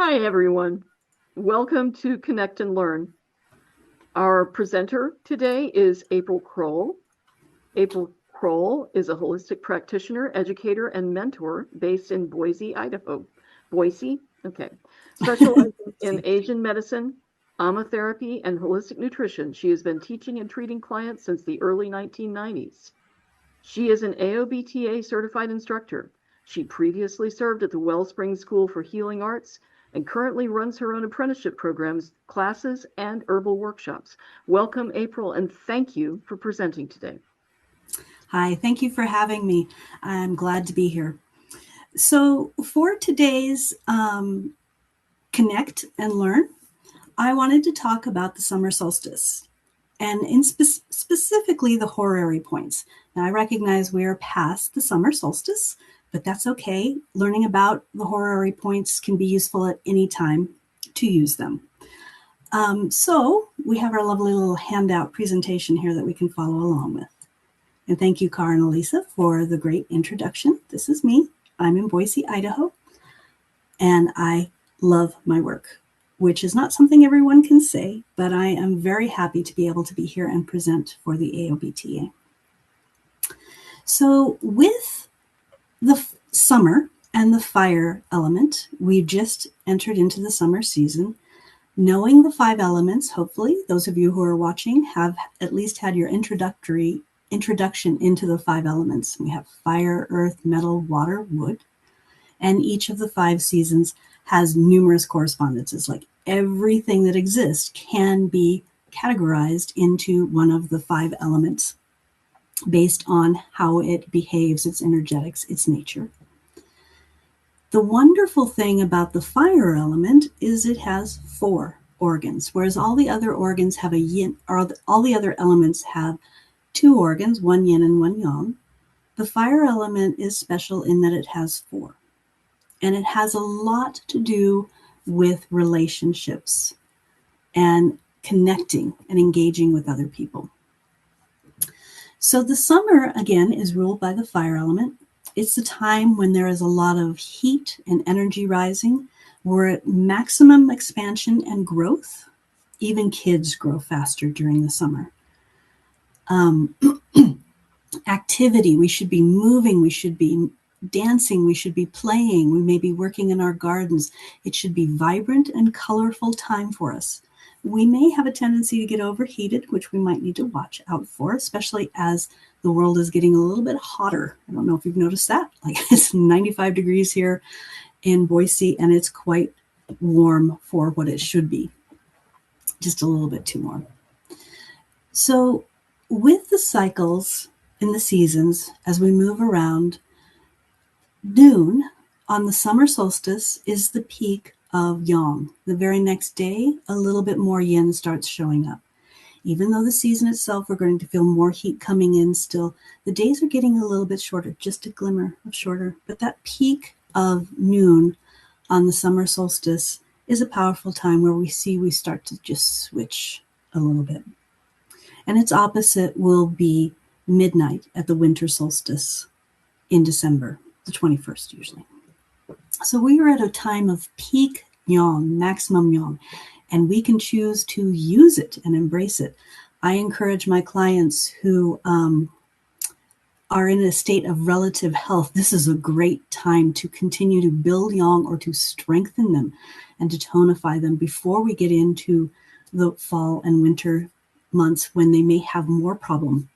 Hi, everyone. Welcome to Connect and Learn. Our presenter today is April Crowell. April Crowell is a holistic practitioner, educator, and mentor based in Boise, Idaho. Boise? Okay. Specializing in Asian medicine, aromatherapy, and holistic nutrition. She has been teaching and treating clients since the early 1990s. She is an AOBTA certified instructor. She previously served at the Wellspring School for Healing Arts and currently runs her own apprenticeship programs, classes, and herbal workshops. Welcome, April, and thank you for presenting today. Hi, thank you for having me. I'm glad to be here. So, for today's Connect and Learn, I wanted to talk about the summer solstice and specifically the horary points. Now, I recognize we are past the summer solstice, but that's okay. Learning about the horary points can be useful at any time to use them. So, we have our lovely little handout presentation here that we can follow along with. And thank you, Cara and Elisa, for the great introduction. This is me. I'm in Boise, Idaho, and I love my work, which is not something everyone can say, but I am very happy to be able to be here and present for the AOBTA. So with the summer and the fire element, we've just entered into the summer season. Knowing the 5 elements, hopefully, those of you who are watching have at least had your introduction into the 5 elements. We have fire, earth, metal, water, wood. And each of the 5 seasons has numerous correspondences. Like everything that exists can be categorized into one of the 5 elements based on how it behaves, its energetics, its nature. The wonderful thing about the fire element is it has 4 organs, whereas all the other organs have a yin, or all the other elements have 2 organs, one yin and one yang. The fire element is special in that it has 4. And it has a lot to do with relationships and connecting and engaging with other people. So the summer, again, is ruled by the fire element. It's the time when there is a lot of heat and energy rising. We're at maximum expansion and growth. Even kids grow faster during the summer. Activity, we should be moving, we should be dancing, we should be playing, we may be working in our gardens. It should be vibrant and colorful time for us. We may have a tendency to get overheated, which we might need to watch out for, especially as the world is getting a little bit hotter. I don't know if you've noticed that. Like it's 95 degrees here in Boise, and it's quite warm for what it should be. Just a little bit too warm. So with the cycles in the seasons, as we move around, noon on the summer solstice is the peak of yang. The very next day, a little bit more yin starts showing up. Even though the season itself, we're going to feel more heat coming in still, the days are getting a little bit shorter, just a glimmer of shorter. But that peak of noon on the summer solstice is a powerful time where we start to just switch a little bit. And its opposite will be midnight at the winter solstice in December, the 21st usually. So we are at a time of peak yang, maximum yang, and we can choose to use it and embrace it. I encourage my clients who are in a state of relative health. This is a great time to continue to build yang or to strengthen them and to tonify them before we get into the fall and winter months when they may have more problem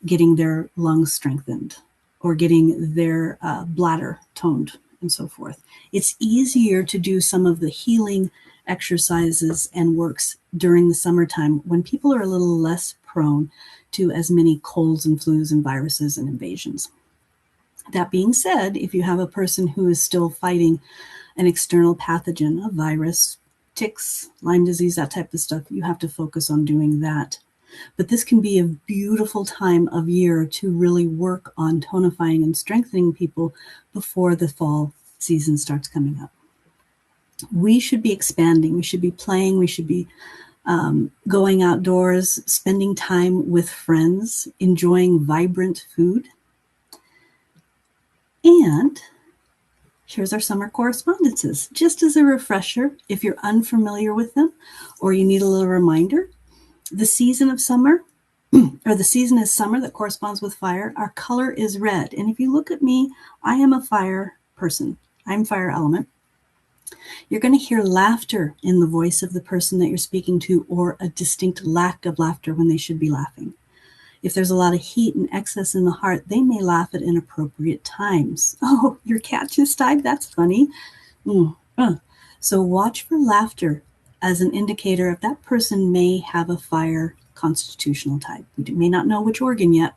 getting their lungs strengthened or getting their bladder toned and so forth. It's easier to do some of the healing exercises and works during the summertime when people are a little less prone to as many colds and flus and viruses and invasions. That being said, if you have a person who is still fighting an external pathogen, a virus, ticks, Lyme disease, that type of stuff, you have to focus on doing that. But this can be a beautiful time of year to really work on tonifying and strengthening people before the fall season starts coming up. We should be expanding, we should be playing, we should be going outdoors, spending time with friends, enjoying vibrant food. And Here's our summer correspondences. Just as a refresher, if you're unfamiliar with them or you need a little reminder, the season of summer, or the season is summer that corresponds with fire. Our color is red. And if you look at me, I am a fire person. I'm fire element. You're going to hear laughter in the voice of the person that you're speaking to, or a distinct lack of laughter when they should be laughing. If there's a lot of heat and excess in the heart, they may laugh at inappropriate times. Oh, your cat just died? That's funny. So watch for laughter as an indicator if that person may have a fire constitutional type. We may not know which organ yet.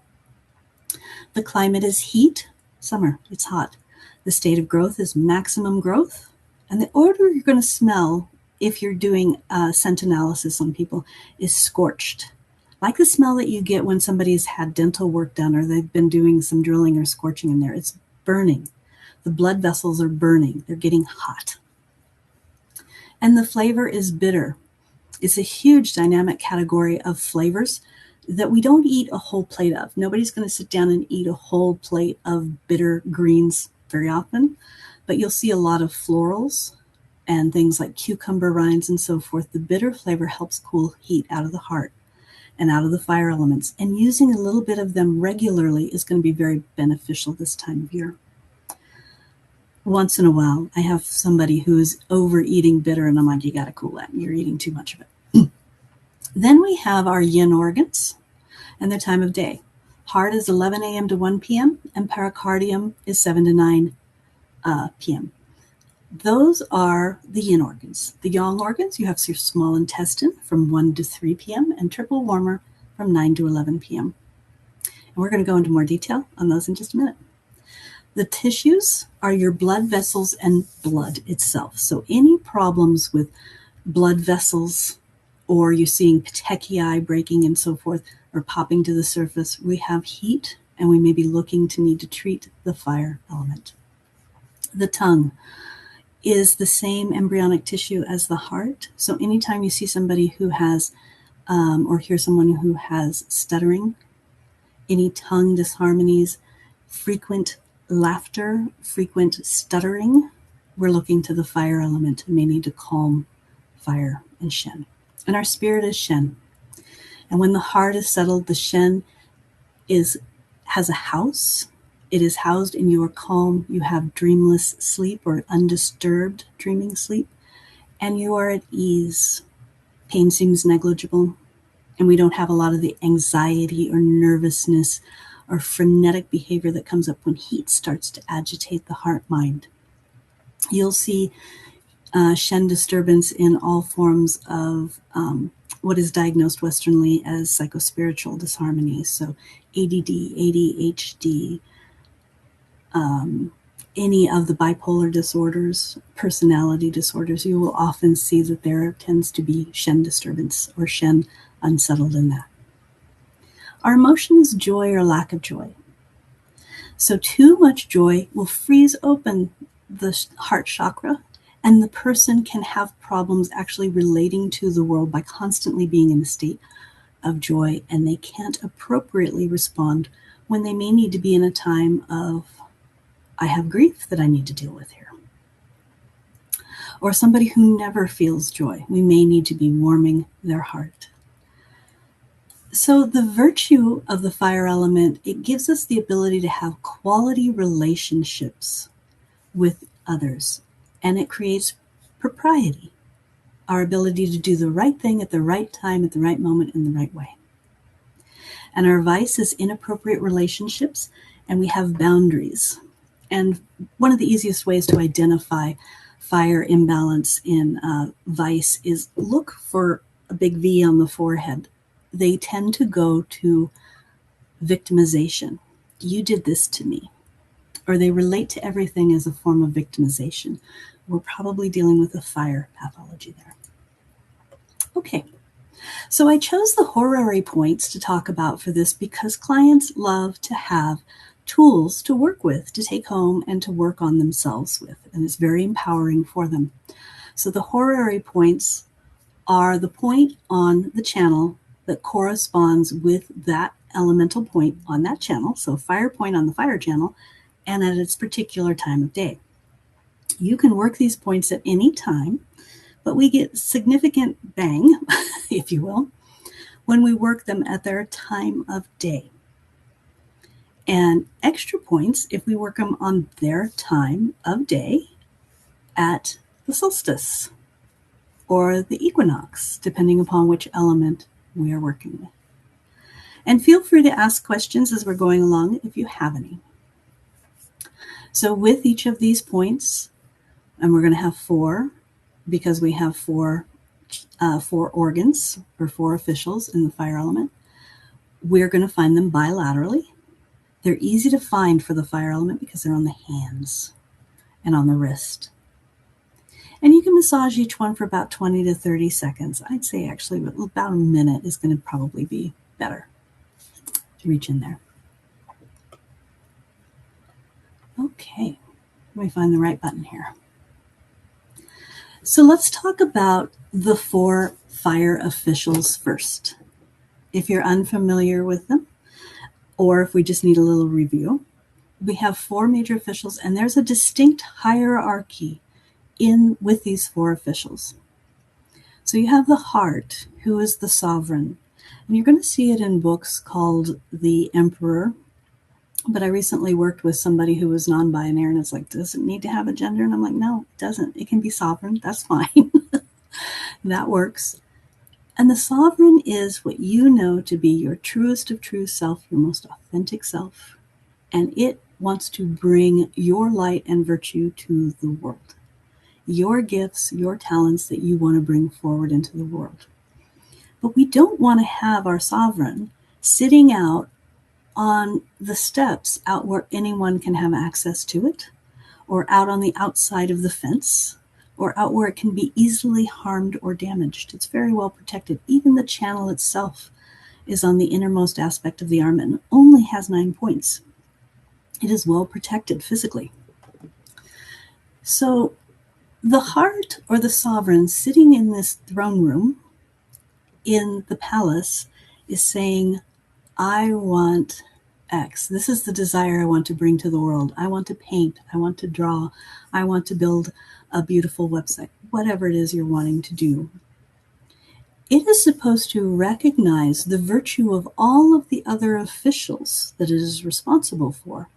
The climate is heat, summer, it's hot. The state of growth is maximum growth. And the odor you're going to smell if you're doing scent analysis on people is scorched. Like the smell that you get when somebody's had dental work done or they've been doing some drilling or scorching in there. It's burning. The blood vessels are burning. They're getting hot. And the flavor is bitter. It's a huge dynamic category of flavors that we don't eat a whole plate of. Nobody's going to sit down and eat a whole plate of bitter greens very often, but you'll see a lot of florals and things like cucumber rinds and so forth. The bitter flavor helps cool heat out of the heart and out of the fire elements. And using a little bit of them regularly is going to be very beneficial this time of year. Once in a while, I have somebody who is overeating bitter, and I'm like, you got to cool that. You're eating too much of it. Then we have our yin organs and their time of day. Heart is 11 a.m. to 1 p.m., and pericardium is 7 to 9 p.m. Those are the yin organs. The yang organs, you have your small intestine from 1 to 3 p.m. and triple warmer from 9 to 11 p.m. And we're going to go into more detail on those in just a minute. The tissues are your blood vessels and blood itself. So any problems with blood vessels, or you're seeing petechiae breaking and so forth, or popping to the surface, we have heat, and we may be looking to need to treat the fire element. The tongue is the same embryonic tissue as the heart. So anytime you see somebody who has, or hear someone who has stuttering, any tongue disharmonies, frequent laughter, frequent stuttering, we're looking to the fire element and may need to calm fire and Shen. And our spirit is Shen. And when the heart is settled, the Shen has a house. It is housed and you are calm. You have dreamless sleep or undisturbed dreaming sleep. And you are at ease. Pain seems negligible. And we don't have a lot of the anxiety or nervousness or frenetic behavior that comes up when heat starts to agitate the heart mind. You'll see Shen disturbance in all forms of what is diagnosed Westernly as psychospiritual disharmony. So ADD, ADHD, any of the bipolar disorders, personality disorders, you will often see that there tends to be Shen disturbance or Shen unsettled in that. Our emotion is joy or lack of joy. So too much joy will freeze open the heart chakra, and the person can have problems actually relating to the world by constantly being in a state of joy, and they can't appropriately respond when they may need to be in a time of, I have grief that I need to deal with here. Or somebody who never feels joy, we may need to be warming their heart. So the virtue of the fire element, it gives us the ability to have quality relationships with others, and it creates propriety, our ability to do the right thing at the right time, at the right moment, in the right way. And our vice is inappropriate relationships, and we have boundaries. And one of the easiest ways to identify fire imbalance in vice is look for a big V on the forehead. They tend to go to victimization. You did this to me. Or they relate to everything as a form of victimization. We're probably dealing with a fire pathology there. Okay, so I chose the horary points to talk about for this because clients love to have tools to work with, to take home and to work on themselves with, and it's very empowering for them. So the horary points are the point on the channel that corresponds with that elemental point on that channel, so fire point on the fire channel, and at its particular time of day. You can work these points at any time, but we get significant bang, if you will, when we work them at their time of day. And extra points if we work them on their time of day at the solstice or the equinox, depending upon which element we are working with. And feel free to ask questions as we're going along if you have any. So with each of these points, and we're going to have 4 because we have 4 organs or 4 officials in the fire element, we're going to find them bilaterally. They're easy to find for the fire element because they're on the hands and on the wrist. And you can massage each one for about 20 to 30 seconds. I'd say actually about a minute is going to probably be better to reach in there. Okay, let me find the right button here. So let's talk about the 4 fire officials first. If you're unfamiliar with them, or if we just need a little review, we have 4 major officials, and there's a distinct hierarchy with these 4 officials. So you have the heart, who is the sovereign. And you're going to see it in books called The Emperor. But I recently worked with somebody who was non-binary, and it's like, does it need to have a gender? And I'm like, no, it doesn't. It can be sovereign. That's fine. That works. And the sovereign is what you know to be your truest of true self, your most authentic self. And it wants to bring your light and virtue to the world. Your gifts, your talents that you want to bring forward into the world. But we don't want to have our sovereign sitting out on the steps out where anyone can have access to it, or out on the outside of the fence, or out where it can be easily harmed or damaged. It's very well protected. Even the channel itself is on the innermost aspect of the arm and only has 9 points. It is well protected physically. So the heart or the sovereign sitting in this throne room in the palace is saying, I want X. This is the desire I want to bring to the world. I want to paint. I want to draw. I want to build a beautiful website. Whatever it is you're wanting to do. It is supposed to recognize the virtue of all of the other officials that it is responsible for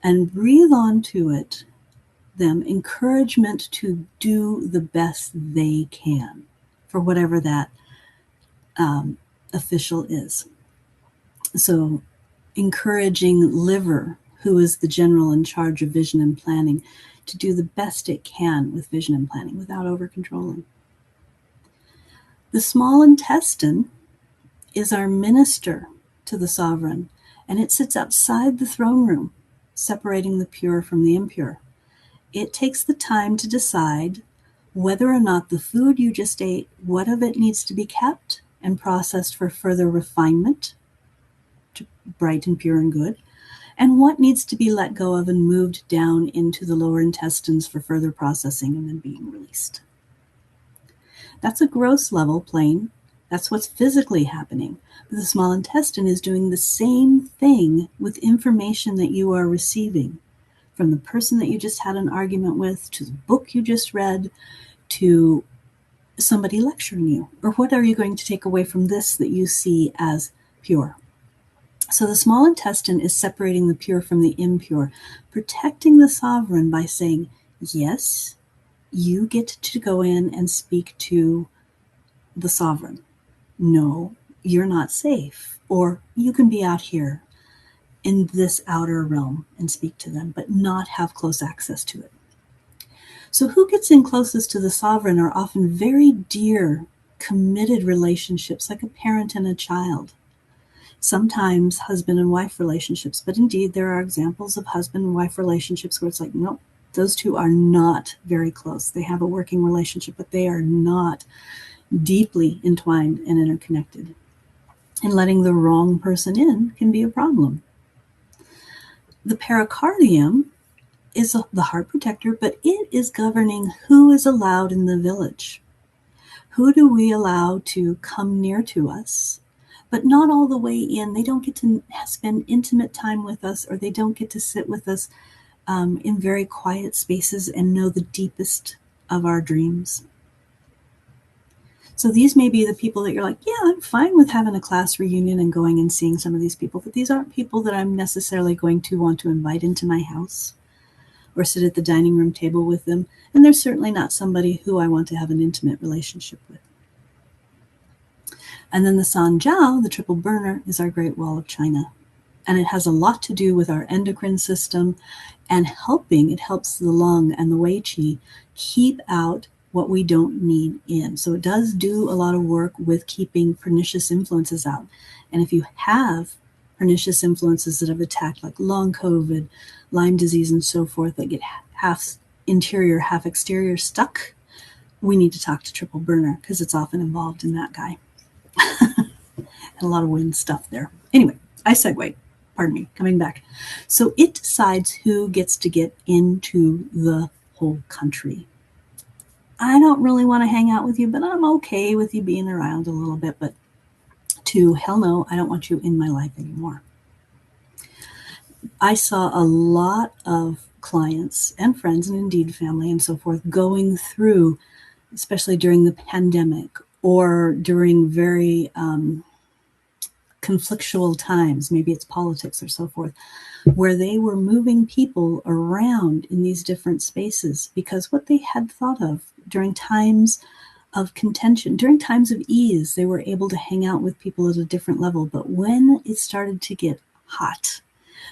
and breathe onto them encouragement to do the best they can for whatever that official is. So encouraging Liver, who is the general in charge of vision and planning, to do the best it can with vision and planning without over-controlling. The small intestine is our minister to the sovereign, and it sits outside the throne room, separating the pure from the impure. It takes the time to decide whether or not the food you just ate, what of it needs to be kept and processed for further refinement, to bright and pure and good, and what needs to be let go of and moved down into the lower intestines for further processing and then being released. That's a gross level plane. That's what's physically happening. But the small intestine is doing the same thing with information that you are receiving from the person that you just had an argument with, to the book you just read, to somebody lecturing you, or what are you going to take away from this that you see as pure? So the small intestine is separating the pure from the impure, protecting the sovereign by saying, yes, you get to go in and speak to the sovereign. No, you're not safe. Or you can be out here in this outer realm and speak to them, but not have close access to it. So who gets in closest to the sovereign are often very dear, committed relationships, like a parent and a child. Sometimes husband and wife relationships, but indeed there are examples of husband and wife relationships where it's like, nope, those two are not very close. They have a working relationship, but they are not deeply entwined and interconnected. And letting the wrong person in can be a problem. The pericardium is the heart protector, but it is governing who is allowed in the village. Who do we allow to come near to us, but not all the way in? They don't get to spend intimate time with us, or they don't get to sit with us in very quiet spaces and know the deepest of our dreams. So these may be the people that you're like, yeah, I'm fine with having a class reunion and going and seeing some of these people, but these aren't people that I'm necessarily going to want to invite into my house or sit at the dining room table with them. And they're certainly not somebody who I want to have an intimate relationship with. And then the Sanjiao, the triple burner, is our Great Wall of China. And it has a lot to do with our endocrine system and it helps the lung and the Wei Qi keep out what we don't need in. So it does do a lot of work with keeping pernicious influences out. And if you have pernicious influences that have attacked like long COVID, Lyme disease, and so forth, that get half interior, half exterior stuck, we need to talk to triple burner because it's often involved in that guy. And a lot of wind stuff there. Anyway, I segue. Pardon me, coming back. So it decides who gets to get into the whole country. I don't really want to hang out with you, but I'm okay with you being around a little bit. But to hell no, I don't want you in my life anymore. I saw a lot of clients and friends and indeed family and so forth going through, especially during the pandemic or during very conflictual times, maybe it's politics or so forth, where they were moving people around in these different spaces because what they had thought of during times of contention, during times of ease, they were able to hang out with people at a different level. But when it started to get hot,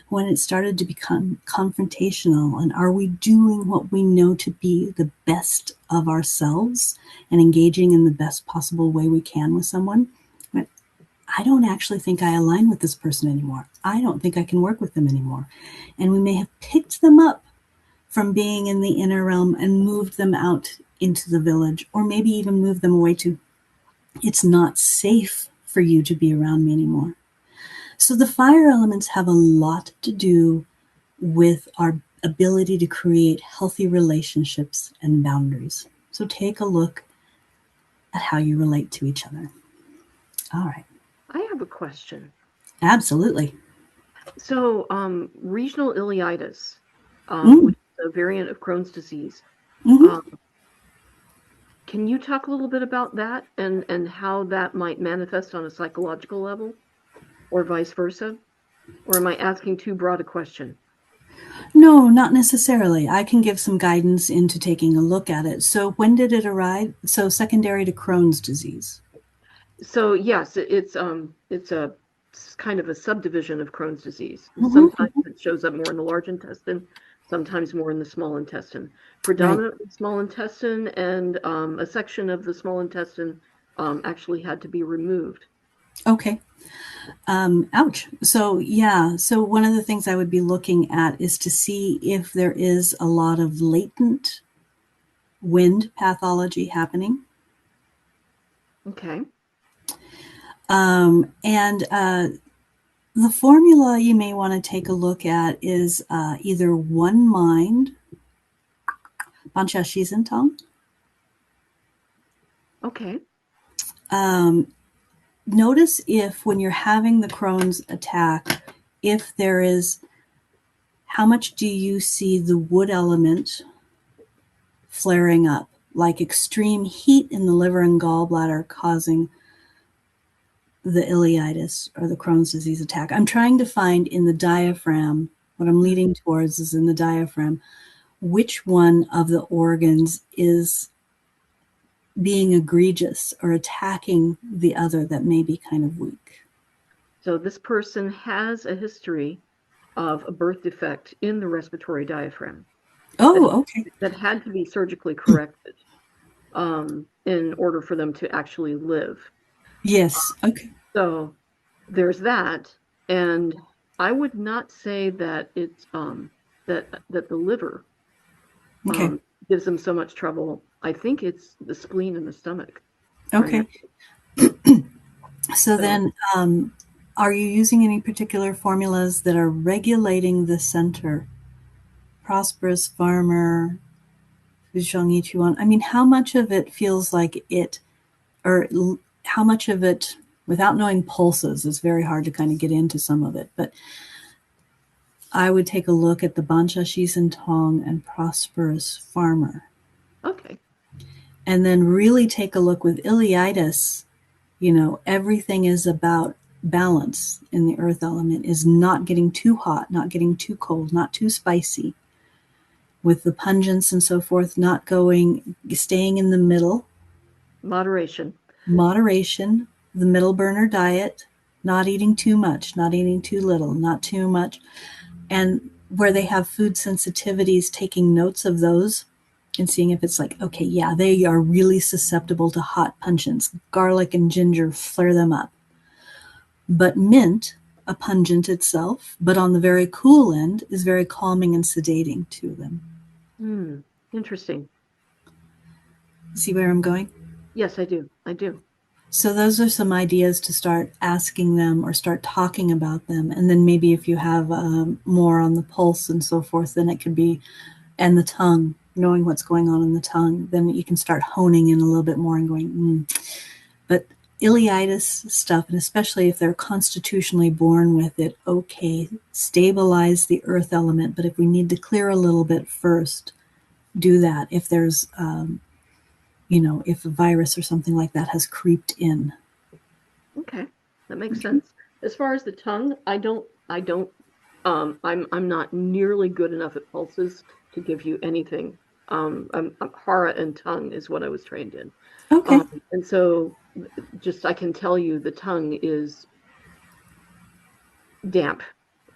when it started to become confrontational, and are we doing what we know to be the best of ourselves and engaging in the best possible way we can with someone? I don't actually think I align with this person anymore. I don't think I can work with them anymore. And we may have picked them up from being in the inner realm and moved them out into the village, or maybe even moved them away to, it's not safe for you to be around me anymore. So the fire elements have a lot to do with our ability to create healthy relationships and boundaries. So take a look at how you relate to each other. All right. I have a question. Absolutely. So, regional ileitis, Mm. which is a variant of Crohn's disease, Mm-hmm. can you talk a little bit about that and how that might manifest on a psychological level, or vice versa? Or am I asking too broad a question? No, not necessarily. I can give some guidance into taking a look at it. So when did it arrive? So secondary to Crohn's disease. So yes, it's a kind of a subdivision of Crohn's disease. Sometimes Mm-hmm. it shows up more in the large intestine, sometimes more in the small intestine. Right. Predominantly small intestine, and a section of the small intestine actually had to be removed. Okay. Ouch. So yeah. So one of the things I would be looking at is to see if there is a lot of latent wind pathology happening. Okay. And the formula you may want to take a look at is either one mind, Bancha Shizentong. Okay. Notice if when you're having the Crohn's attack, if there is, how much do you see the wood element flaring up, like extreme heat in the liver and gallbladder causing the ileitis or the Crohn's disease attack? I'm trying to find in the diaphragm, what I'm leading towards is in the diaphragm, which one of the organs is being egregious or attacking the other that may be kind of weak. So this person has a history of a birth defect in the respiratory diaphragm that Oh, okay. that had to be surgically corrected in order for them to actually live. Yes. Okay. So there's that, and I would not say that it's that the liver Okay. gives them so much trouble. I think it's the spleen and the stomach Okay. primarily. So So then, are you using any particular formulas that are regulating the center? Prosperous farmer, Zhang I mean, how much of it feels like it, or how much of it, without knowing pulses, it's very hard to kind of get into some of it. But I would take a look at the Bancha Shisen Tong and Prosperous Farmer. Okay. And then really take a look with ileitis. Everything is about balance in the earth element, is not getting too hot, not getting too cold, not too spicy. With the pungence and so forth, staying in the middle. Moderation. Moderation, the middle burner diet, not eating too much, not eating too little, not too much. And where they have food sensitivities, taking notes of those and seeing if it's like, okay, yeah, they are really susceptible to hot pungents. Garlic and ginger flare them up. But mint, a pungent itself, but on the very cool end, is very calming and sedating to them. Interesting. See where I'm going? Yes, I do. I do. So those are some ideas to start asking them or start talking about them. And then maybe if you have more on the pulse and so forth, then it could be, and the tongue, knowing what's going on in the tongue, then you can start honing in a little bit more and going, But ileitis stuff, and especially if they're constitutionally born with it, okay, stabilize the earth element. But if we need to clear a little bit first, do that. If there's if a virus or something like that has creeped in. Okay, that makes sense. As far as the tongue, I'm not nearly good enough at pulses to give you anything. Hara and tongue is what I was trained in. Okay. And so just I can tell you the tongue is damp.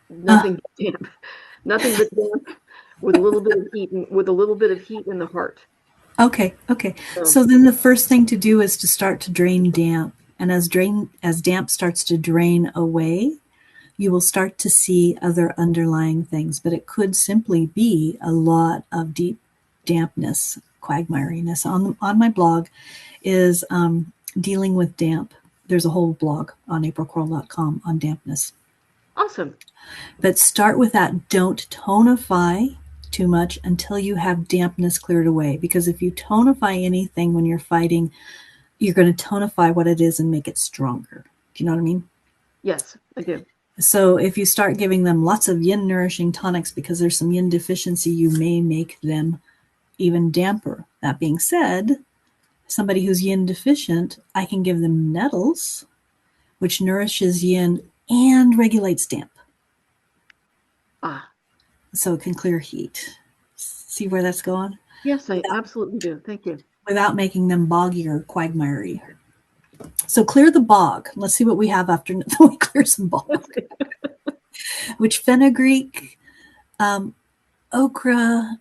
Nothing but damp. Nothing but damp with a little bit of heat in the heart. Okay. So then the first thing to do is to start to drain damp. And as damp starts to drain away, you will start to see other underlying things. But it could simply be a lot of deep dampness, quagmiriness. On my blog is dealing with damp. There's a whole blog on aprilcrowell.com on dampness. Awesome. But start with that. Don't tonify too much until you have dampness cleared away. Because if you tonify anything when you're fighting, you're going to tonify what it is and make it stronger. Do you know what I mean? Yes, I do. So if you start giving them lots of yin nourishing tonics because there's some yin deficiency, you may make them even damper. That being said, somebody who's yin deficient, I can give them nettles, which nourishes yin and regulates damp. So it can clear heat. See where that's going? Yes, I absolutely do. Thank you. Without making them boggy or quagmiry. So clear the bog. Let's see what we have after we clear some bog. Which fenugreek, okra,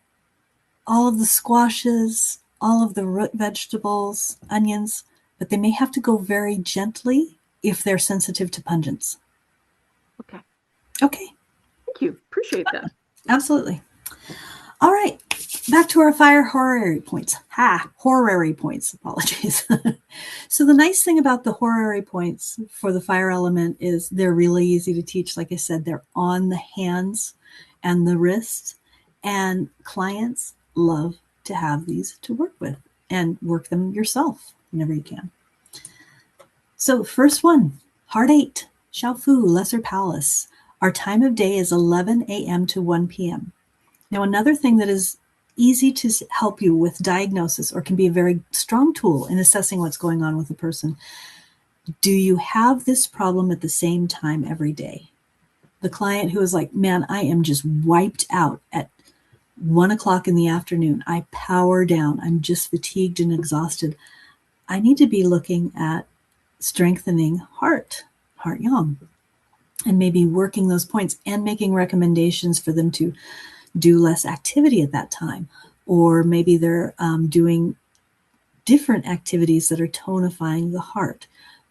all of the squashes, all of the root vegetables, onions, but they may have to go very gently if they're sensitive to pungents. Okay. Okay. Thank you. Appreciate that. Absolutely. All right. Back to our fire horary points. Horary points. Apologies. So the nice thing about the horary points for the fire element is they're really easy to teach. Like I said, they're on the hands and the wrists, and clients love to have these to work with and work them yourself whenever you can. So first one, Heart 8, Xiaofu, Lesser Palace. Our time of day is 11 a.m. to 1 p.m. Now, another thing that is easy to help you with diagnosis or can be a very strong tool in assessing what's going on with a person. Do you have this problem at the same time every day? The client who is like, man, I am just wiped out at 1 o'clock in the afternoon. I power down. I'm just fatigued and exhausted. I need to be looking at strengthening heart yang, and maybe working those points and making recommendations for them to do less activity at that time. Or maybe they're doing different activities that are tonifying the heart.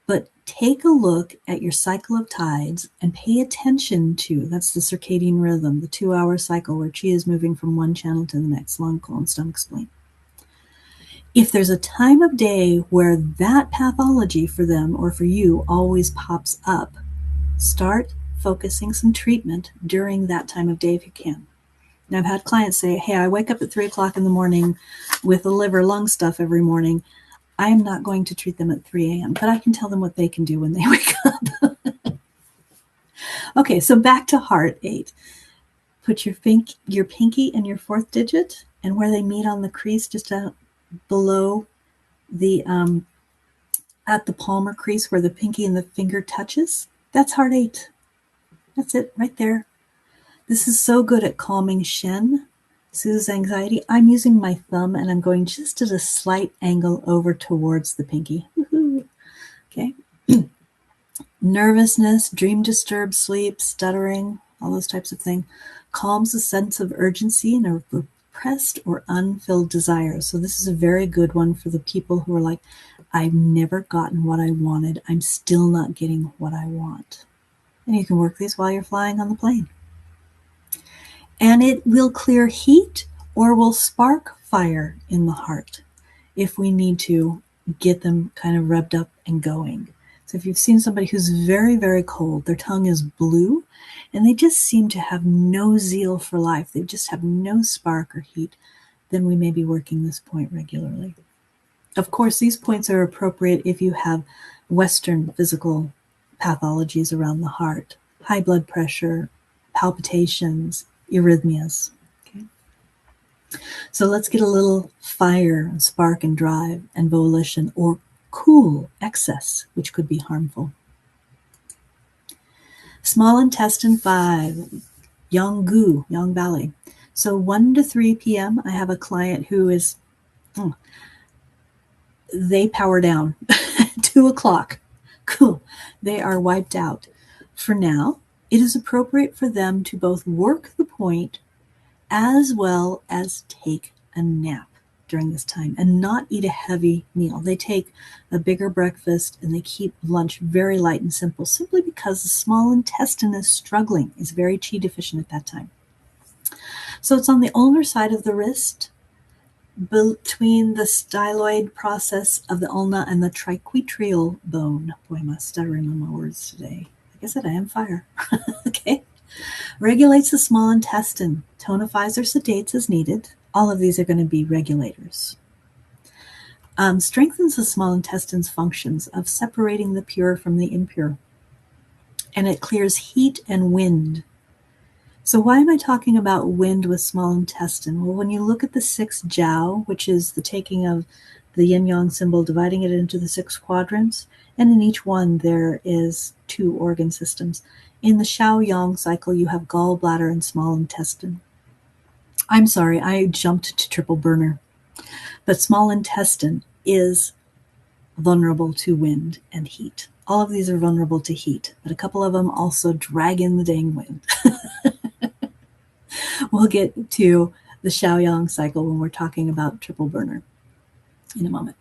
But take a look at your cycle of tides and pay attention to, that's the circadian rhythm, the 2-hour cycle where chi is moving from one channel to the next, lung, colon, stomach, spleen. If there's a time of day where that pathology for them or for you always pops up, start focusing some treatment during that time of day if you can. And I've had clients say, hey, I wake up at 3 o'clock in the morning with the liver lung stuff every morning. I am not going to treat them at 3 a.m., but I can tell them what they can do when they wake up. Okay, so back to Heart 8. Put your pinky and your fourth digit, and where they meet on the crease, just below the at the palmar crease where the pinky and the finger touches, that's heart 8. That's it right there. This is so good at calming Shen, soothes anxiety. I'm using my thumb and I'm going just at a slight angle over towards the pinky. Woo-hoo. Okay. Nervousness, dream disturbed sleep, stuttering, all those types of things. Calms a sense of urgency and a repressed or unfilled desire. So this is a very good one for the people who are like, I've never gotten what I wanted. I'm still not getting what I want. And you can work these while you're flying on the plane. And it will clear heat or will spark fire in the heart if we need to get them kind of revved up and going. So if you've seen somebody who's very, very cold, their tongue is blue, and they just seem to have no zeal for life, they just have no spark or heat, then we may be working this point regularly. Of course, these points are appropriate if you have Western physical pathologies around the heart, high blood pressure, palpitations, arrhythmias. Okay. So let's get a little fire and spark and drive and volition, or cool excess, which could be harmful. Small intestine 5, yang gu, yang belly. So 1 to 3 p.m., I have a client who is, they power down. 2 o'clock, cool, they are wiped out. For now, it is appropriate for them to both work the point as well as take a nap during this time and not eat a heavy meal. They take a bigger breakfast and they keep lunch very light and simple, simply because the small intestine is struggling, is very qi deficient at that time. So it's on the ulnar side of the wrist, between the styloid process of the ulna and the triquetral bone. Boy, I'm stuttering on my words today. Like I said, I am fire. Okay. Regulates the small intestine, tonifies or sedates as needed. All of these are going to be regulators. Strengthens the small intestine's functions of separating the pure from the impure. And it clears heat and wind. So why am I talking about wind with small intestine? Well, when you look at the 6 jiao, which is the taking of the yin-yang symbol, dividing it into the 6 quadrants, and in each one there is 2 organ systems. In the Xiao-yang cycle, you have gallbladder and small intestine. I'm sorry, I jumped to triple burner. But small intestine is vulnerable to wind and heat. All of these are vulnerable to heat, but a couple of them also drag in the dang wind. We'll get to the Xiao-yang cycle when we're talking about triple burner in a moment.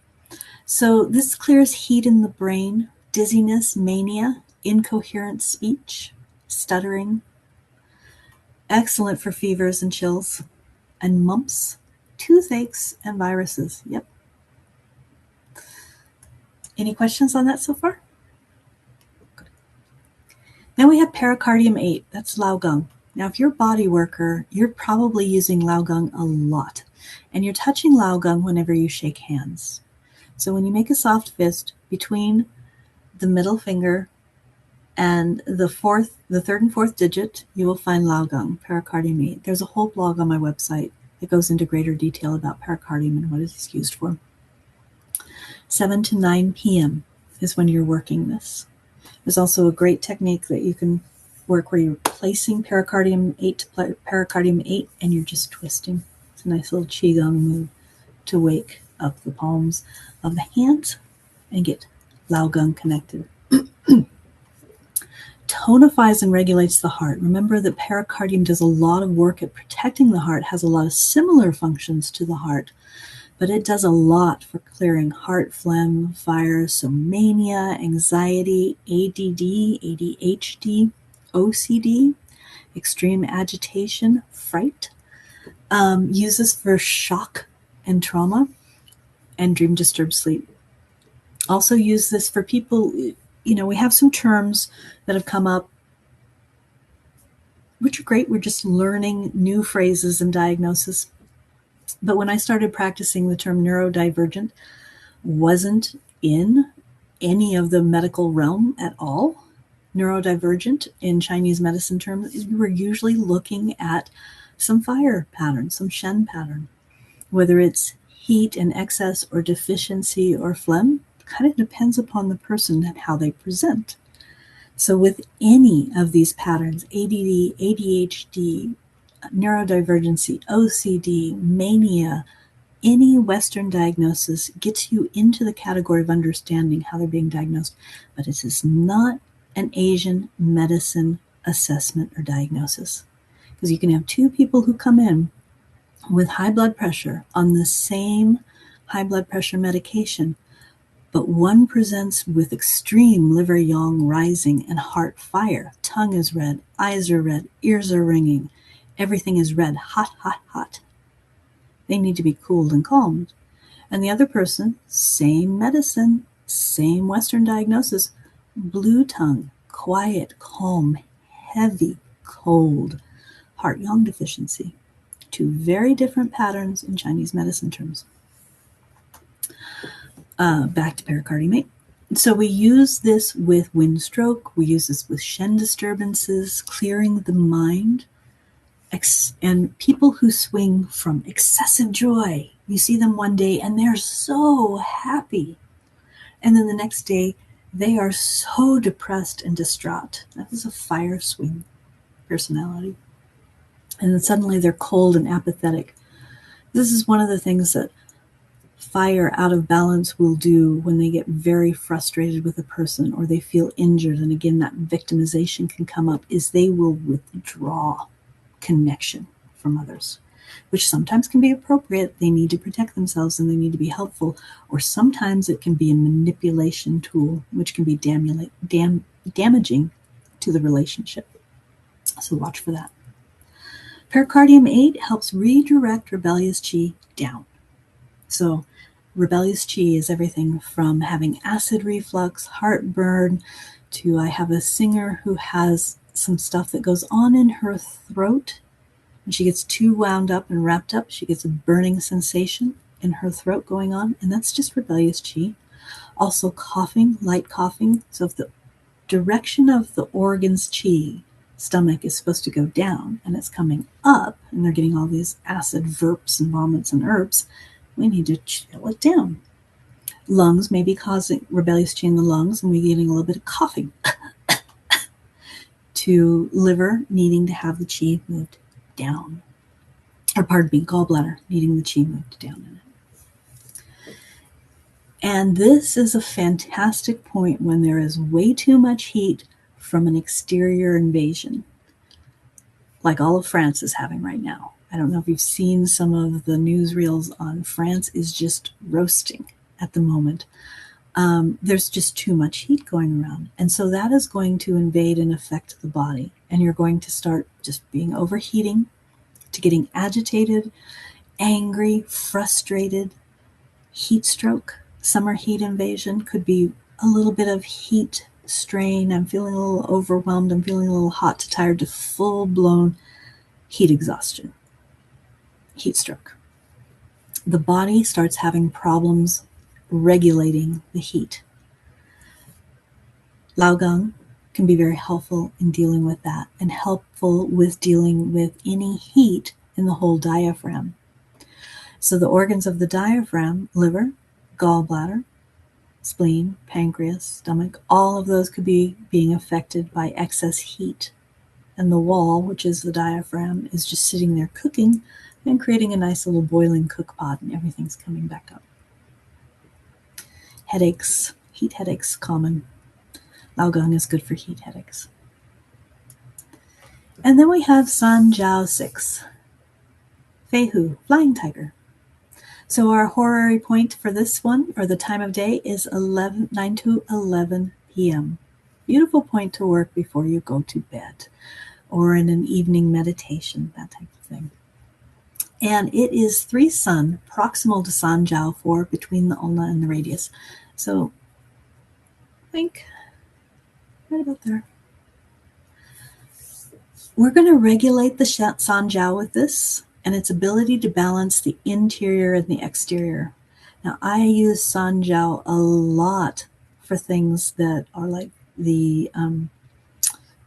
So this clears heat in the brain, dizziness, mania, incoherent speech, stuttering. Excellent for fevers and chills and mumps, toothaches, and viruses. Yep. Any questions on that so far? Good. Now we have pericardium 8. That's Laogang. Now, if you're a body worker, you're probably using Laogang a lot. And you're touching Laogang whenever you shake hands. So when you make a soft fist between the middle finger and the third and fourth digit, you will find Laogang, pericardium 8. There's a whole blog on my website that goes into greater detail about pericardium and what it is used for. 7 to 9 p.m. is when you're working this. There's also a great technique that you can work where you're placing pericardium 8 to pericardium 8 and you're just twisting. It's a nice little qigong move to wake up the palms of the hands and get Laogang connected. Tonifies and regulates the heart. Remember that pericardium does a lot of work at protecting the heart, has a lot of similar functions to the heart, but it does a lot for clearing heart phlegm, fire, so mania, anxiety, ADD, ADHD, OCD, extreme agitation, fright. Uses for shock and trauma and dream disturbed sleep. Also use this for people, we have some terms that have come up, which are great. We're just learning new phrases and diagnosis. But when I started practicing, the term neurodivergent wasn't in any of the medical realm at all. Neurodivergent in Chinese medicine terms, we're usually looking at some fire pattern, some Shen pattern. Whether it's heat and excess or deficiency or phlegm, kind of depends upon the person and how they present. So with any of these patterns, ADD, ADHD, neurodivergency, OCD, mania, any Western diagnosis gets you into the category of understanding how they're being diagnosed, but it is not an Asian medicine assessment or diagnosis. Because you can have two people who come in with high blood pressure on the same high blood pressure medication, but one presents with extreme liver yang rising and heart fire. Tongue is red, eyes are red, ears are ringing, everything is red, hot, hot, hot. They need to be cooled and calmed. And the other person, same medicine, same Western diagnosis, blue tongue, quiet, calm, heavy, cold, heart yang deficiency. Two very different patterns in Chinese medicine terms. Back to pericardium 8. So we use this with wind stroke. We use this with Shen disturbances, clearing the mind. And people who swing from excessive joy, you see them one day and they're so happy. And then the next day, they are so depressed and distraught. That is a fire swing personality. And then suddenly they're cold and apathetic. This is one of the things that fire out of balance will do when they get very frustrated with a person or they feel injured. And again, that victimization can come up, is they will withdraw connection from others, which sometimes can be appropriate. They need to protect themselves and they need to be helpful. Or sometimes it can be a manipulation tool, which can be damaging to the relationship. So watch for that. Pericardium 8 helps redirect rebellious qi down. So rebellious qi is everything from having acid reflux, heartburn, to I have a singer who has some stuff that goes on in her throat. When she gets too wound up and wrapped up, she gets a burning sensation in her throat going on, and that's just rebellious qi. Also coughing, light coughing. So if the direction of the organ's qi, stomach, is supposed to go down and it's coming up and they're getting all these acid verps and vomits and herbs, we need to chill it down. Lungs may be causing rebellious qi in the lungs, and we're getting a little bit of coughing. To liver needing to have the qi moved down. Or pardon me, gallbladder needing the qi moved down in it. And this is a fantastic point when there is way too much heat from an exterior invasion, like all of France is having right now. I don't know if you've seen some of the newsreels on France is just roasting at the moment. There's just too much heat going around. And so that is going to invade and affect the body. And you're going to start just being overheating, to getting agitated, angry, frustrated, heat stroke. Summer heat invasion could be a little bit of heat strain. I'm feeling a little overwhelmed. I'm feeling a little hot to tired, to full-blown heat exhaustion. Heat stroke. The body starts having problems regulating the heat. Lao Gong can be very helpful in dealing with that and helpful with dealing with any heat in the whole diaphragm. So the organs of the diaphragm, liver, gallbladder, spleen, pancreas, stomach, all of those could be being affected by excess heat. And the wall, which is the diaphragm, is just sitting there cooking and creating a nice little boiling cook pot, and everything's coming back up. Headaches, heat headaches, common. Lao Gong is good for heat headaches. And then we have San Jiao 6, Fei Hu, flying tiger. So our horary point for this one, or the time of day, is 9 to 11 p.m. Beautiful point to work before you go to bed, or in an evening meditation, that type of thing. And it is 3 sun, proximal to San Jiao 4, between the ulna and the radius. So, think right about there. We're going to regulate the San Jiao with this and its ability to balance the interior and the exterior. Now, I use San Jiao a lot for things that are like the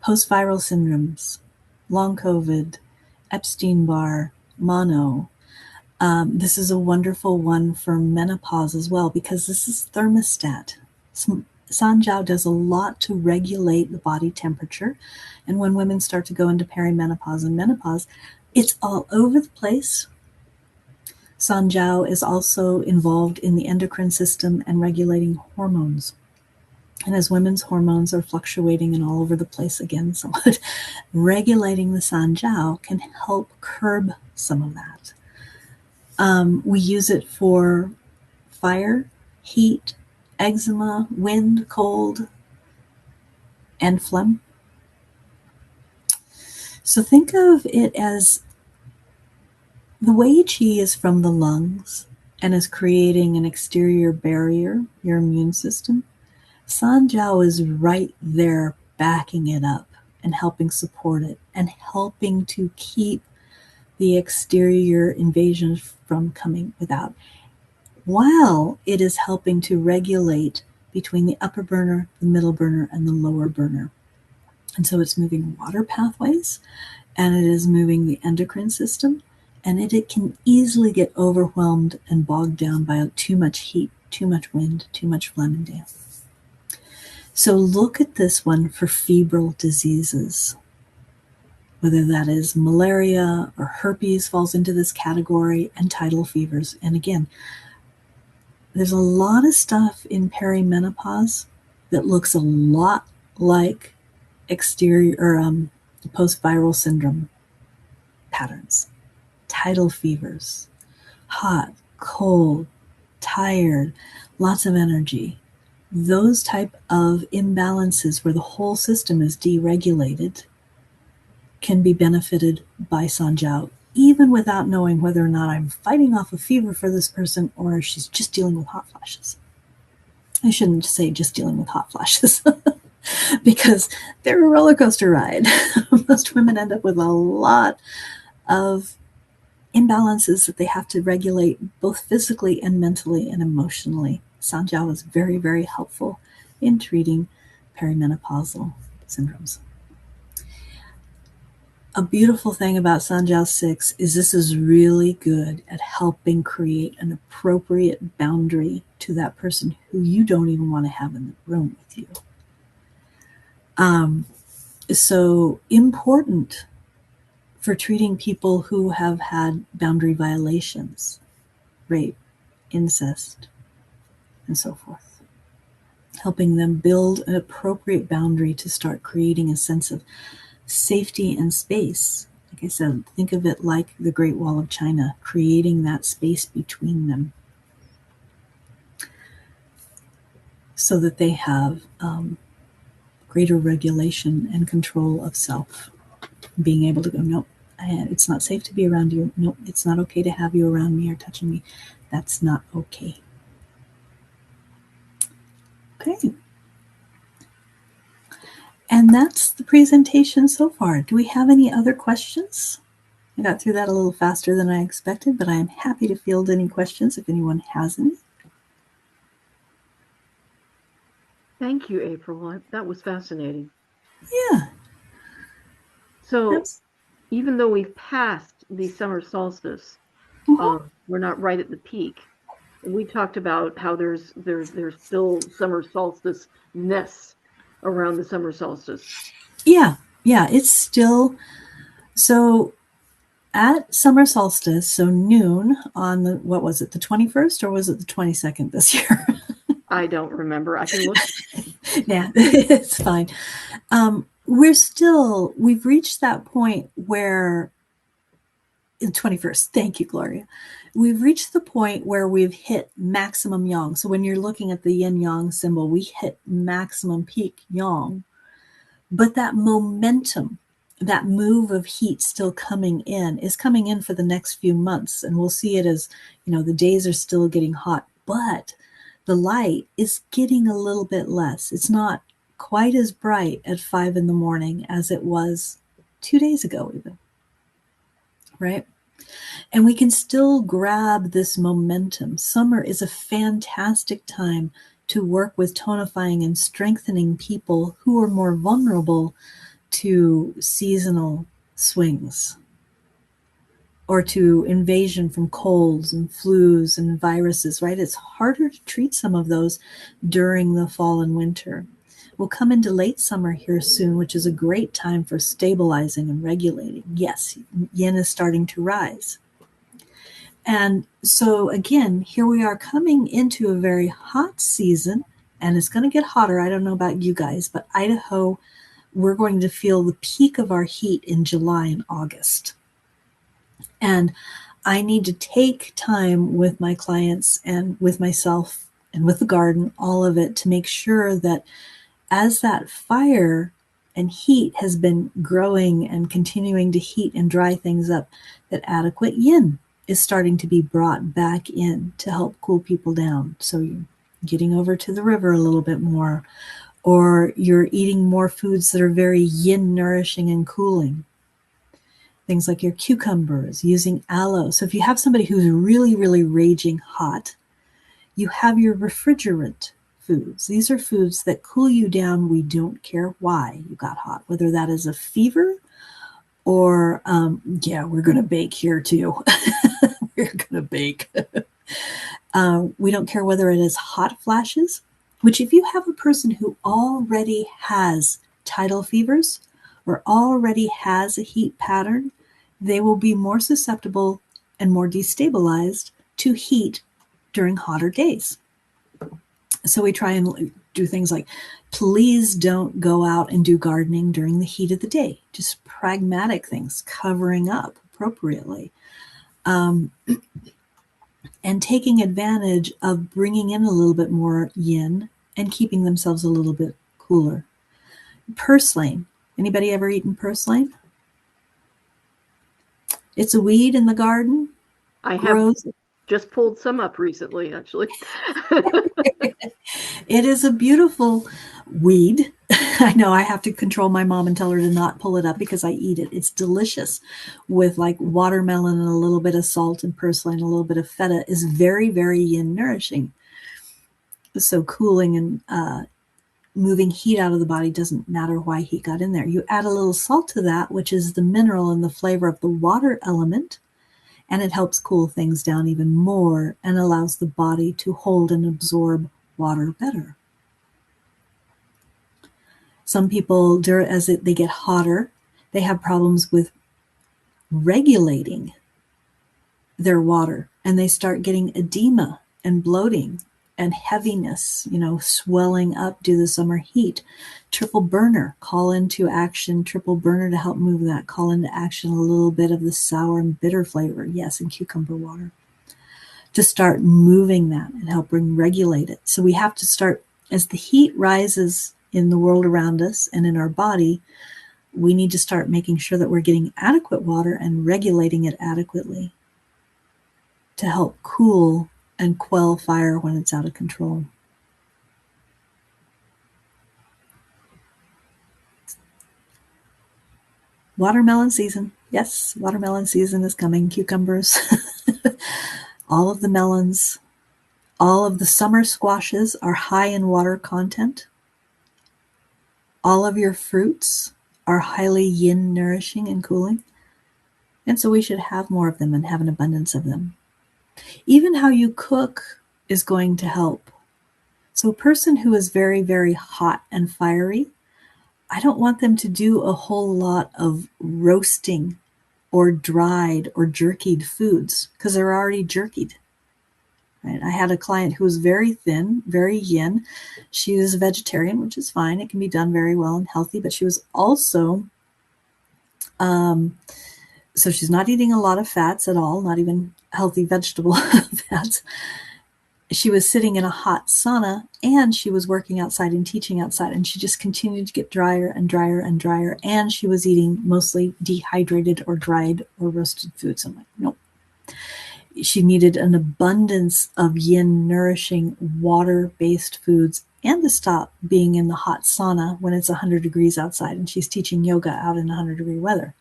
post-viral syndromes, long COVID, Epstein-Barr, mono. This is a wonderful one for menopause as well, because this is thermostat. Sanjiao does a lot to regulate the body temperature. And when women start to go into perimenopause and menopause, it's all over the place. Sanjiao is also involved in the endocrine system and regulating hormones. And as women's hormones are fluctuating and all over the place again somewhat, regulating the Sanjiao can help curb some of that. We use it for fire, heat, eczema, wind, cold, and phlegm. So think of it as the Wei Qi is from the lungs and is creating an exterior barrier, your immune system. Sanjiao is right there backing it up and helping support it and helping to keep the exterior invasions from coming without, while it is helping to regulate between the upper burner, the middle burner, and the lower burner. And so it's moving water pathways, and it is moving the endocrine system, and it can easily get overwhelmed and bogged down by too much heat, too much wind, too much phlegm and damp. So look at this one for febrile diseases, whether that is malaria or herpes falls into this category, and tidal fevers. And again, there's a lot of stuff in perimenopause that looks a lot like exterior or post-viral syndrome patterns. Tidal fevers, hot, cold, tired, lots of energy. Those type of imbalances where the whole system is deregulated can be benefited by Sanjiao, even without knowing whether or not I'm fighting off a fever for this person or she's just dealing with hot flashes. I shouldn't say just dealing with hot flashes because they're a roller coaster ride. Most women end up with a lot of imbalances that they have to regulate both physically and mentally and emotionally. Sanjiao is very, very helpful in treating perimenopausal syndromes. A beautiful thing about Sanjiao 6 is this is really good at helping create an appropriate boundary to that person who you don't even want to have in the room with you. So important for treating people who have had boundary violations, rape, incest, and so forth. Helping them build an appropriate boundary to start creating a sense of safety and space. Like I said, think of it like the Great Wall of China, creating that space between them so that they have greater regulation and control of self. Being able to go, nope, it's not safe to be around you. Nope, it's not okay to have you around me or touching me. That's not okay. Okay. And that's the presentation so far. Do we have any other questions? I got through that a little faster than I expected, but I am happy to field any questions if anyone has any. Thank you, April. That was fascinating. Yeah. So even though we've passed the summer solstice, we're not right at the peak. We talked about how there's still summer solstice nests around the summer solstice. Yeah, it's still, so at summer solstice, so noon on the, what was it, the 21st or was it the 22nd this year? I don't remember. I can look. Yeah, it's fine. We've reached that point where, the 21st, thank you, Gloria. We've reached the point where we've hit maximum yang. So when you're looking at the yin yang symbol, we hit maximum peak yang. But that momentum, that move of heat still coming in is coming in for the next few months. And we'll see it as, the days are still getting hot, but the light is getting a little bit less. It's not quite as bright at 5 a.m. as it was 2 days ago even, right? And we can still grab this momentum. Summer is a fantastic time to work with tonifying and strengthening people who are more vulnerable to seasonal swings or to invasion from colds and flus and viruses, right? It's harder to treat some of those during the fall and winter. We'll come into late summer here soon, which is a great time for stabilizing and regulating. Yes, yin is starting to rise. And so again, here we are coming into a very hot season, and it's going to get hotter. I don't know about you guys, but Idaho, we're going to feel the peak of our heat in July and August. And I need to take time with my clients and with myself and with the garden, all of it, to make sure that as that fire and heat has been growing and continuing to heat and dry things up, that adequate yin is starting to be brought back in to help cool people down. So you're getting over to the river a little bit more, or you're eating more foods that are very yin nourishing and cooling. Things like your cucumbers, using aloe. So if you have somebody who's really, really raging hot, you have your refrigerant foods. These are foods that cool you down. We don't care why you got hot, whether that is a fever or, we're going to bake here too. We're going to bake. We don't care whether it is hot flashes, which if you have a person who already has tidal fevers or already has a heat pattern, they will be more susceptible and more destabilized to heat during hotter days. So we try and do things like, please don't go out and do gardening during the heat of the day. Just pragmatic things, covering up appropriately. And taking advantage of bringing in a little bit more yin and keeping themselves a little bit cooler. Purslane. Anybody ever eaten purslane? It's a weed in the garden. I Grows. have just pulled some up recently, actually. It is a beautiful weed. I know I have to control my mom and tell her to not pull it up because I eat it. It's delicious with like watermelon and a little bit of salt and purslane, a little bit of feta is very, very yin nourishing. So cooling and moving heat out of the body doesn't matter why heat got in there. You add a little salt to that, which is the mineral and the flavor of the water element, and it helps cool things down even more and allows the body to hold and absorb water better. Some people, as they get hotter, they have problems with regulating their water, and they start getting edema and bloating and heaviness, swelling up due to the summer heat. Triple burner, call into action triple burner to help move that. Call into action a little bit of the sour and bitter flavor, yes, in cucumber water, to start moving that and help regulate it. So we have to start, as the heat rises in the world around us and in our body, we need to start making sure that we're getting adequate water and regulating it adequately to help cool and quell fire when it's out of control. Watermelon season. Yes, watermelon season is coming. Cucumbers, all of the melons, all of the summer squashes are high in water content. All of your fruits are highly yin nourishing and cooling. And so we should have more of them and have an abundance of them. Even how you cook is going to help. So a person who is very, very hot and fiery, I don't want them to do a whole lot of roasting or dried or jerkied foods because they're already jerkied. Right? I had a client who was very thin, very yin. She was a vegetarian, which is fine. It can be done very well and healthy, but she was also, so she's not eating a lot of fats at all, not even healthy vegetable fats. She was sitting in a hot sauna and she was working outside and teaching outside, and she just continued to get drier and drier and drier. And she was eating mostly dehydrated or dried or roasted foods. I'm like, nope. She needed an abundance of yin nourishing water-based foods and to stop being in the hot sauna when it's 100 degrees outside and she's teaching yoga out in 100-degree weather.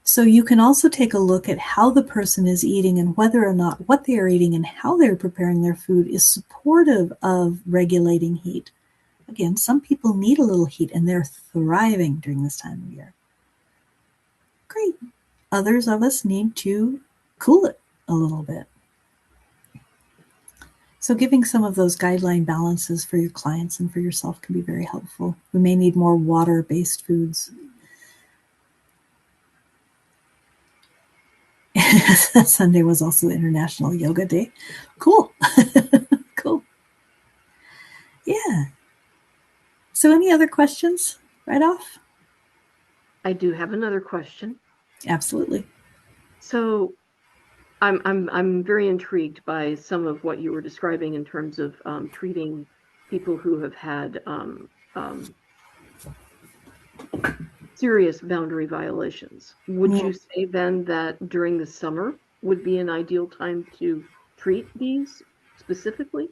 So you can also take a look at how the person is eating and whether or not what they are eating and how they're preparing their food is supportive of regulating heat. Again, some people need a little heat and they're thriving during this time of year. Great. Others of us need to cool it a little bit. So giving some of those guideline balances for your clients and for yourself can be very helpful. We may need more water-based foods. Sunday was also International Yoga Day. Cool. Cool. Yeah. So any other questions right off? I do have another question. Absolutely. So I'm very intrigued by some of what you were describing in terms of treating people who have had serious boundary violations. Would you say then that during the summer would be an ideal time to treat these specifically?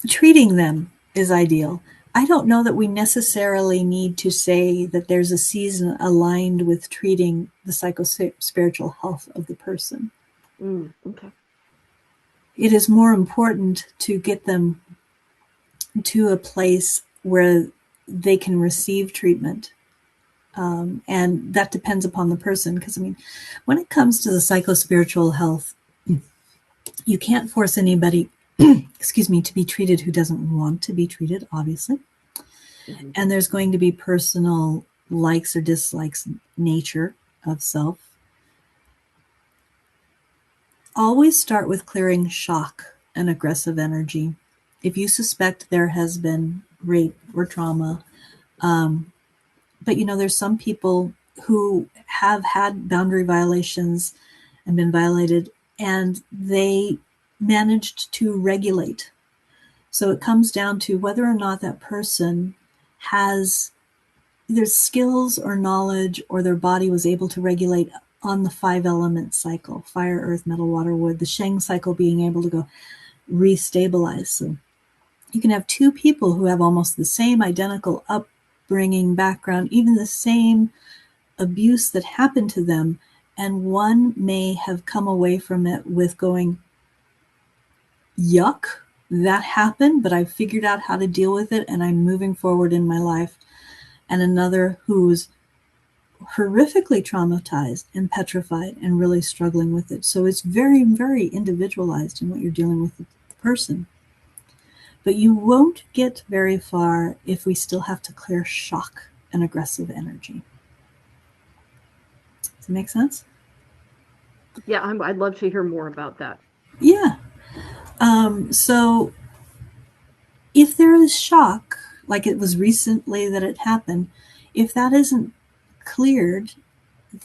Treating them is ideal. I don't know that we necessarily need to say that there's a season aligned with treating the psycho-spiritual health of the person. Okay. It is more important to get them to a place where they can receive treatment. And that depends upon the person. Because, I mean, when it comes to the psycho-spiritual health, you can't force anybody, excuse me, to be treated who doesn't want to be treated, obviously. Mm-hmm. And there's going to be personal likes or dislikes, nature of self. Always start with clearing shock and aggressive energy. If you suspect there has been rape or trauma, but there's some people who have had boundary violations and been violated, and they managed to regulate. So it comes down to whether or not that person has either skills or knowledge, or their body was able to regulate on the 5-element cycle: fire, earth, metal, water, wood, the Sheng cycle, being able to go restabilize. So you can have two people who have almost the same identical upbringing, background, even the same abuse that happened to them, and one may have come away from it with going, yuck, that happened, but I figured out how to deal with it and I'm moving forward in my life. And another who's horrifically traumatized and petrified and really struggling with it. So it's very, very individualized in what you're dealing with the person. But you won't get very far if we still have to clear shock and aggressive energy. Does it make sense? Yeah, I'd love to hear more about that. Yeah. So if there is shock, like it was recently that it happened, if that isn't cleared,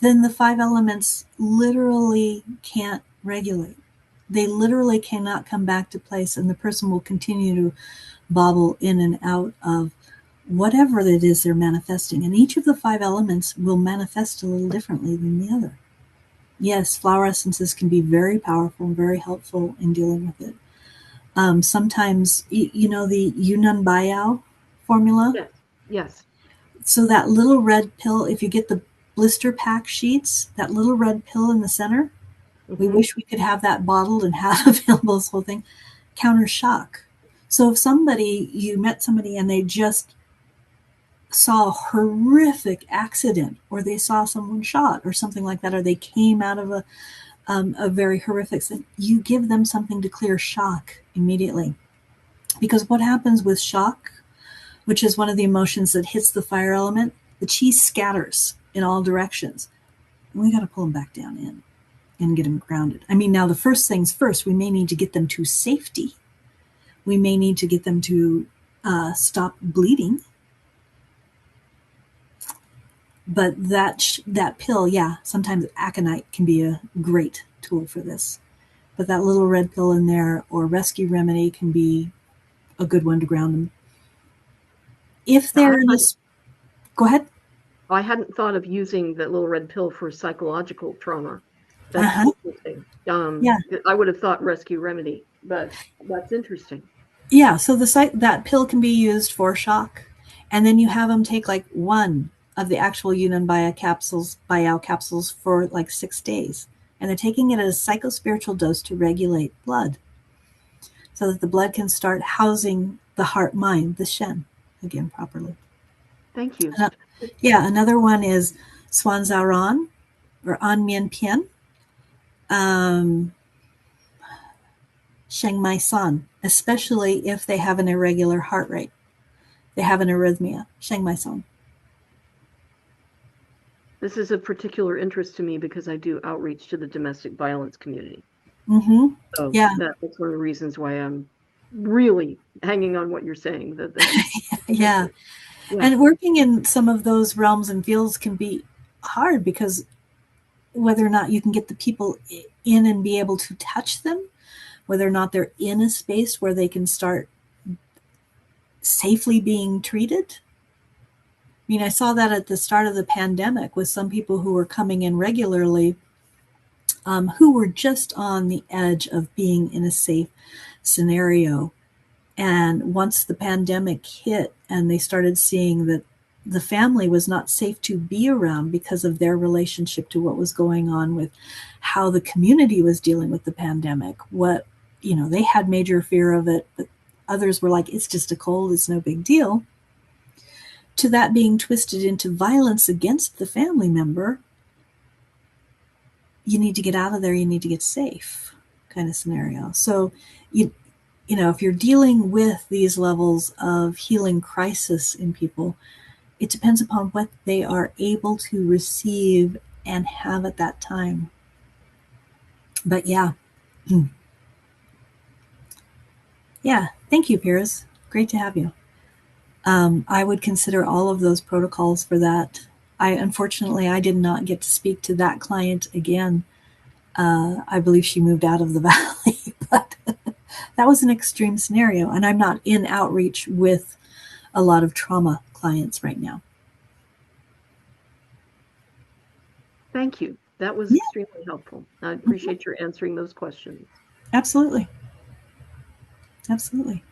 then the 5 elements literally can't regulate. They literally cannot come back to place, and the person will continue to bobble in and out of whatever it is they're manifesting. And each of the 5 elements will manifest a little differently than the other. Yes, flower essences can be very powerful and very helpful in dealing with it. Sometimes, the Yunnan Bayao formula? Yes. Yes. So that little red pill, if you get the blister pack sheets, that little red pill in the center, we wish we could have that bottled and have available, this whole thing, counter shock. So if you met somebody and they just saw a horrific accident, or they saw someone shot or something like that, or they came out of a very horrific thing, you give them something to clear shock immediately. Because what happens with shock, which is one of the emotions that hits the fire element, the chi scatters in all directions. And we got to pull them back down in and get them grounded. I mean, now the first things first, we may need to get them to safety. We may need to get them to stop bleeding. But that pill, yeah, sometimes aconite can be a great tool for this. But that little red pill in there, or rescue remedy, can be a good one to ground them. If they're in this, go ahead. I hadn't thought of using that little red pill for psychological trauma. That's interesting. Yeah. I would have thought rescue remedy, but that's interesting. Yeah, so that pill can be used for shock, and then you have them take like one of the actual Yunnan Bayao capsules for like 6 days, and they're taking it as a psychospiritual dose to regulate blood. so that the blood can start housing the heart mind, the Shen, again properly. Thank you. Yeah, another one is Swan Zaran or An Mian Pian. Sheng Mai San, especially if they have an irregular heart rate. They have an arrhythmia. Sheng Mai San. This is of particular interest to me because I do outreach to the domestic violence community. Mm-hmm. So Yeah. that's one of the reasons why I'm really hanging on what you're saying. Yeah. Yeah. And working in some of those realms and fields can be hard because whether or not you can get the people in and be able to touch them, whether or not they're in a space where they can start safely being treated. I mean, I saw that at the start of the pandemic with some people who were coming in regularly, who were just on the edge of being in a safe scenario. And once the pandemic hit and they started seeing that the family was not safe to be around because of their relationship to what was going on with how the community was dealing with the pandemic, what, they had major fear of it, but others were like, it's just a cold, it's no big deal. To that being twisted into violence against the family member, you need to get out of there, you need to get safe kind of scenario. So if you're dealing with these levels of healing crisis in people, it depends upon what they are able to receive and have at that time. But yeah. Yeah. Thank you, Piers. Great to have you. I would consider all of those protocols for that. Unfortunately, I did not get to speak to that client again. I believe she moved out of the valley, but that was an extreme scenario. And I'm not in outreach with a lot of trauma clients right now. Thank you. That was Yeah, extremely helpful. I appreciate your answering those questions. absolutely. Absolutely.